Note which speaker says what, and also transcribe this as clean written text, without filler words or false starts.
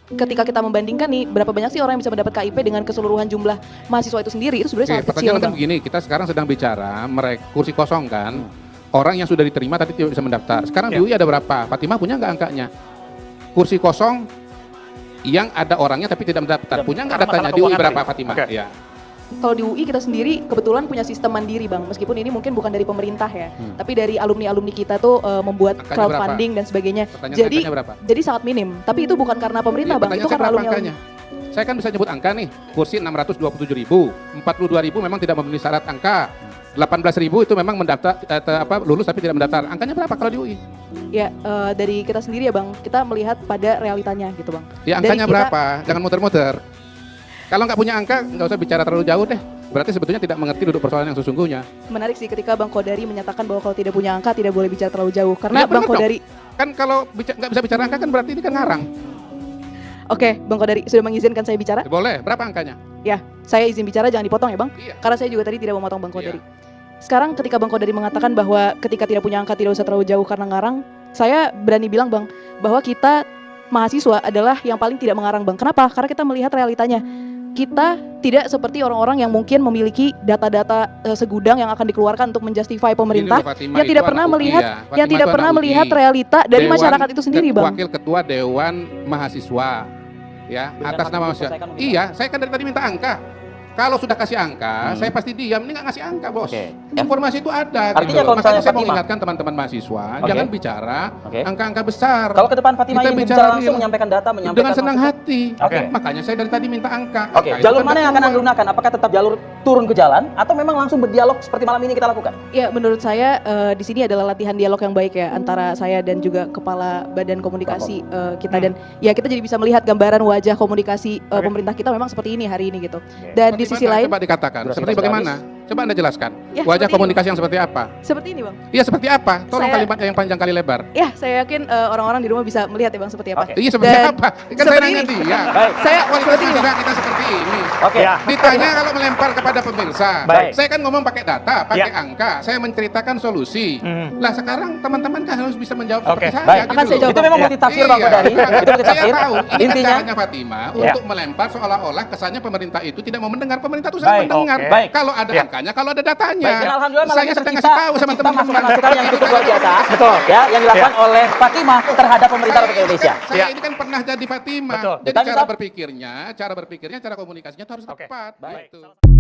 Speaker 1: ketika kita membandingkan nih, berapa banyak sih orang yang bisa mendapat KIP dengan keseluruhan jumlah mahasiswa itu sendiri, itu sebenarnya sangat kecil.
Speaker 2: Pertanyaan kan
Speaker 1: Bang.
Speaker 2: begini, kita sekarang sedang bicara kursi kosong kan, orang yang sudah diterima tapi tidak bisa mendaftar. Sekarang di UI ada berapa? Fatimah punya nggak angkanya? Kursi kosong yang ada orangnya tapi tidak mendaftar, punya nggak datanya di UI berapa Fatimah?
Speaker 3: Okay.
Speaker 2: Ya.
Speaker 1: Kalau di UI kita sendiri kebetulan punya sistem mandiri Bang, meskipun ini mungkin bukan dari pemerintah ya, tapi dari alumni-alumni kita tuh membuat
Speaker 2: Angkanya
Speaker 1: crowdfunding dan sebagainya.
Speaker 2: Angkanya berapa?
Speaker 1: Jadi sangat minim, tapi itu bukan karena pemerintah Bang, itu karena alumni.
Speaker 2: Saya kan bisa nyebut angka nih, kursi 627.000, 42.000 memang tidak memenuhi syarat angka, 18.000 itu memang mendaftar lulus tapi tidak mendaftar. Angkanya berapa kalau di UI?
Speaker 1: Ya dari kita sendiri ya Bang, kita melihat pada realitanya gitu Bang.
Speaker 2: Ya angkanya berapa? Jangan muter-muter. Kalau nggak punya angka, nggak usah bicara terlalu jauh deh. Berarti sebetulnya tidak mengerti duduk persoalan yang sesungguhnya.
Speaker 1: Menarik sih ketika Bang Kodari menyatakan bahwa kalau tidak punya angka tidak boleh bicara terlalu jauh. Karena ya, Bang Kodari
Speaker 2: kan kalau nggak bisa bicara angka kan berarti ini kan ngarang.
Speaker 1: Oke, Bang Kodari sudah mengizinkan saya bicara?
Speaker 2: Boleh, berapa angkanya?
Speaker 1: Ya, saya izin bicara, jangan dipotong ya Bang.
Speaker 2: Iya.
Speaker 1: Karena saya juga tadi tidak memotong Bang Kodari. Sekarang ketika Bang Kodari mengatakan bahwa ketika tidak punya angka tidak usah terlalu jauh karena ngarang, saya berani bilang Bang, bahwa kita mahasiswa adalah yang paling tidak mengarang Bang. Kenapa? Karena kita melihat realitanya. Kita tidak seperti orang-orang yang mungkin memiliki data-data segudang yang akan dikeluarkan untuk menjustify pemerintah yang tidak pernah melihat melihat realita dari masyarakat itu sendiri Bang.
Speaker 2: Wakil Ketua Dewan Mahasiswa ya, atas nama mahasiswa. Iya, saya kan dari tadi minta angka. Kalau sudah kasih angka, saya pasti diam. Ini nggak ngasih angka, Bos. Informasi itu ada.
Speaker 4: Artinya
Speaker 2: gitu.
Speaker 4: kalau
Speaker 2: Makanya saya mau
Speaker 4: Fatimah
Speaker 2: ingatkan teman-teman mahasiswa, jangan bicara angka-angka besar.
Speaker 4: Kalau ke depan Fatimah
Speaker 2: Kita
Speaker 4: ingin
Speaker 2: bicara
Speaker 4: bicara langsung, menyampaikan data, menyampaikan
Speaker 2: dengan senang hati.
Speaker 3: Oke.
Speaker 2: Makanya saya dari tadi minta angka.
Speaker 4: Oke, jalur mana yang akan Anda gunakan? Apakah tetap jalur turun ke jalan atau memang langsung berdialog seperti malam ini kita lakukan?
Speaker 1: Ya, menurut saya di sini adalah latihan dialog yang baik ya antara saya dan juga kepala Badan Komunikasi kita, dan ya kita jadi bisa melihat gambaran wajah komunikasi pemerintah kita memang seperti ini hari ini gitu. Dan di sisi lain
Speaker 2: coba dikatakan seperti bagaimana? Coba Anda jelaskan.
Speaker 1: Ya,
Speaker 2: Wajah
Speaker 1: seperti
Speaker 2: komunikasi yang seperti apa?
Speaker 1: seperti ini Bang.
Speaker 2: Iya, seperti apa? Tolong
Speaker 1: Saya-
Speaker 2: kalimatnya yang panjang kali lebar.
Speaker 1: Ya, saya yakin orang-orang di rumah bisa melihat ya Bang seperti apa.
Speaker 2: Iya, seperti
Speaker 1: Dan
Speaker 2: apa? Kan saya
Speaker 1: seperti
Speaker 2: nanya
Speaker 1: ini.
Speaker 2: dia.
Speaker 4: Baik.
Speaker 1: Saya
Speaker 2: Kualitas
Speaker 1: seperti ini Bang.
Speaker 2: mahasiswa kita seperti ini.
Speaker 4: Oke.
Speaker 3: Ya.
Speaker 2: Ditanya kalau melempar kepada pemirsa.
Speaker 3: Baik.
Speaker 2: Saya kan ngomong pakai data, pakai
Speaker 3: Ya.
Speaker 2: angka. Saya menceritakan solusi. Lah sekarang teman-teman kan harus bisa menjawab
Speaker 3: Oke.
Speaker 2: seperti saya.
Speaker 4: Baik.
Speaker 2: gitu
Speaker 1: Akan saya
Speaker 2: loh.
Speaker 1: jawab.
Speaker 4: Itu memang multitafsir Bang Kodari. Itu
Speaker 2: Saya
Speaker 4: multitafsir.
Speaker 2: tahu. Ini kan
Speaker 4: Intinya
Speaker 2: caranya Fatimah
Speaker 3: Ya.
Speaker 2: untuk melempar seolah-olah kesannya pemerintah itu tidak mau mendengar. Pemerintah itu
Speaker 4: Baik.
Speaker 2: sangat mendengar.
Speaker 3: Oke.
Speaker 4: Baik.
Speaker 2: Kalau ada
Speaker 3: Ya.
Speaker 2: angkanya, kalau ada datanya.
Speaker 4: Baik, dan alhamdulillah malam
Speaker 2: Saya
Speaker 4: ini
Speaker 2: sedang
Speaker 4: tercipta
Speaker 2: ngasih tahu sama teman-teman.
Speaker 4: masukan-masukan yang cukup luar biasa.
Speaker 3: Betul.
Speaker 4: Ya, yang dilakukan oleh Fatimah terhadap pemerintah Republik Indonesia.
Speaker 2: Saya
Speaker 3: Ya.
Speaker 2: ini kan pernah jadi Fatimah.
Speaker 3: Betul.
Speaker 2: Jadi
Speaker 4: Tapi,
Speaker 2: cara
Speaker 4: Ustaz-
Speaker 2: berpikirnya, cara berpikirnya, cara komunikasinya itu harus
Speaker 3: Oke.
Speaker 2: tepat.
Speaker 4: Baik.
Speaker 2: Gitu.